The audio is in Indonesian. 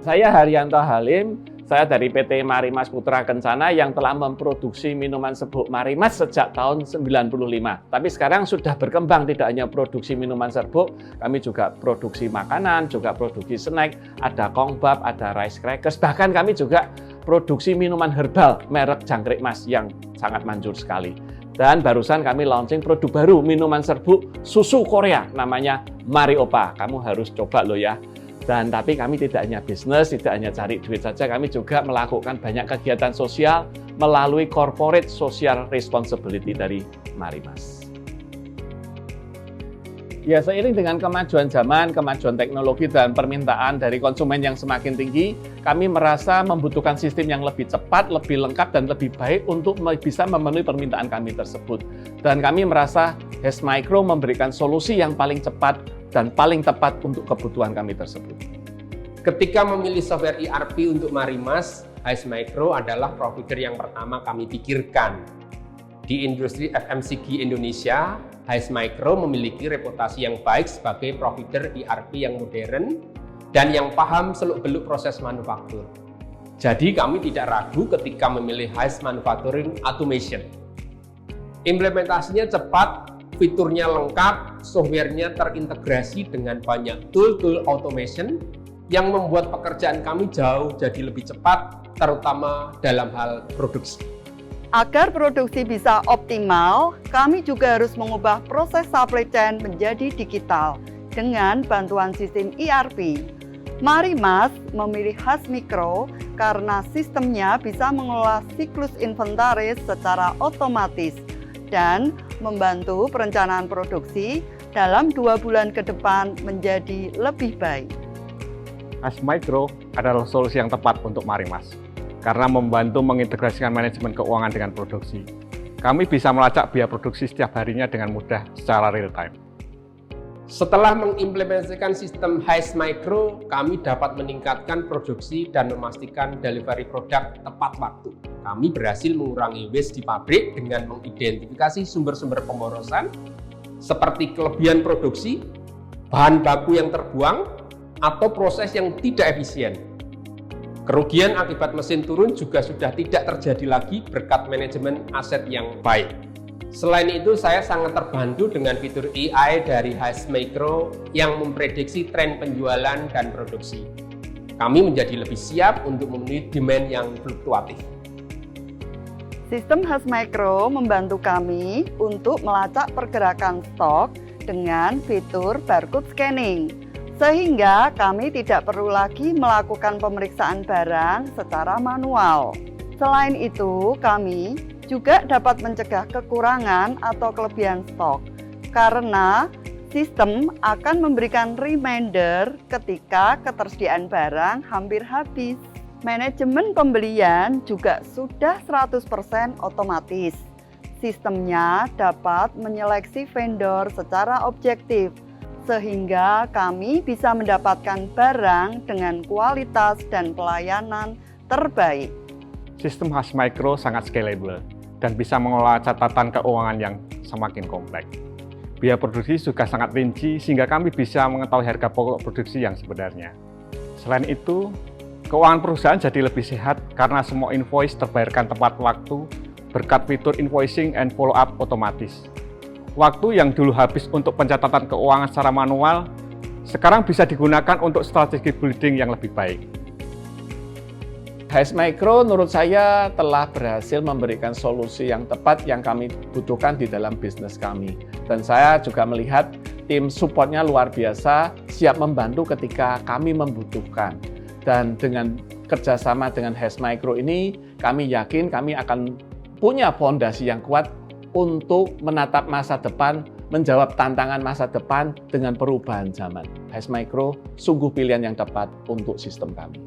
Saya Haryanto Halim, saya dari PT Marimas Putra Kencana yang telah memproduksi minuman serbuk Marimas sejak tahun 95. Tapi sekarang sudah berkembang, tidak hanya produksi minuman serbuk, kami juga produksi makanan, juga produksi snack, ada kongbab, ada rice crackers, bahkan kami juga produksi minuman herbal merek Jangkrik Mas yang sangat manjur sekali. Dan barusan kami launching produk baru, minuman serbuk susu Korea, namanya Mariopa. Kamu harus coba loh ya. Dan tapi kami tidak hanya bisnis, tidak hanya cari duit saja, kami juga melakukan banyak kegiatan sosial melalui corporate social responsibility dari Marimas. Ya, seiring dengan kemajuan zaman, kemajuan teknologi dan permintaan dari konsumen yang semakin tinggi, kami merasa membutuhkan sistem yang lebih cepat, lebih lengkap, dan lebih baik untuk bisa memenuhi permintaan kami tersebut. Dan kami merasa HS Micro memberikan solusi yang paling cepat dan paling tepat untuk kebutuhan kami tersebut. Ketika memilih software ERP untuk Marimas, HS Micro adalah provider yang pertama kami pikirkan. Di industri FMCG Indonesia, HS Micro memiliki reputasi yang baik sebagai provider ERP yang modern dan yang paham seluk-beluk proses manufaktur. Jadi kami tidak ragu ketika memilih HS Manufacturing Automation. Implementasinya cepat, fiturnya lengkap, softwarenya terintegrasi dengan banyak tool automation yang membuat pekerjaan kami jauh jadi lebih cepat, terutama dalam hal produksi. Agar produksi bisa optimal, kami juga harus mengubah proses supply chain menjadi digital dengan bantuan sistem ERP. Marimas memilih HS Micro karena sistemnya bisa mengelola siklus inventaris secara otomatis dan membantu perencanaan produksi dalam 2 bulan ke depan menjadi lebih baik. HS Micro adalah solusi yang tepat untuk Marimas karena membantu mengintegrasikan manajemen keuangan dengan produksi. Kami bisa melacak biaya produksi setiap harinya dengan mudah secara real time. Setelah mengimplementasikan sistem HS Micro, kami dapat meningkatkan produksi dan memastikan delivery produk tepat waktu. Kami berhasil mengurangi waste di pabrik dengan mengidentifikasi sumber-sumber pemborosan seperti kelebihan produksi, bahan baku yang terbuang, atau proses yang tidak efisien. Kerugian akibat mesin turun juga sudah tidak terjadi lagi berkat manajemen aset yang baik. Selain itu, saya sangat terbantu dengan fitur AI dari HS Micro yang memprediksi tren penjualan dan produksi. Kami menjadi lebih siap untuk memenuhi demand yang fluktuatif. Sistem HS Micro membantu kami untuk melacak pergerakan stok dengan fitur barcode scanning, sehingga kami tidak perlu lagi melakukan pemeriksaan barang secara manual. Selain itu, kami juga dapat mencegah kekurangan atau kelebihan stok, karena sistem akan memberikan reminder ketika ketersediaan barang hampir habis. Manajemen pembelian juga sudah 100% otomatis. Sistemnya dapat menyeleksi vendor secara objektif, sehingga kami bisa mendapatkan barang dengan kualitas dan pelayanan terbaik. Sistem HS Micro sangat scalable dan bisa mengelola catatan keuangan yang semakin kompleks. Biaya produksi juga sangat rinci sehingga kami bisa mengetahui harga pokok produksi yang sebenarnya. Selain itu, keuangan perusahaan jadi lebih sehat karena semua invoice terbayarkan tepat waktu berkat fitur invoicing and follow-up otomatis. Waktu yang dulu habis untuk pencatatan keuangan secara manual, sekarang bisa digunakan untuk strategi building yang lebih baik. HS Micro menurut saya telah berhasil memberikan solusi yang tepat yang kami butuhkan di dalam bisnis kami. Dan saya juga melihat tim supportnya luar biasa, siap membantu ketika kami membutuhkan. Dan dengan kerjasama dengan HS Micro ini, kami yakin kami akan punya fondasi yang kuat untuk menatap masa depan, menjawab tantangan masa depan dengan perubahan zaman. HS Micro sungguh pilihan yang tepat untuk sistem kami.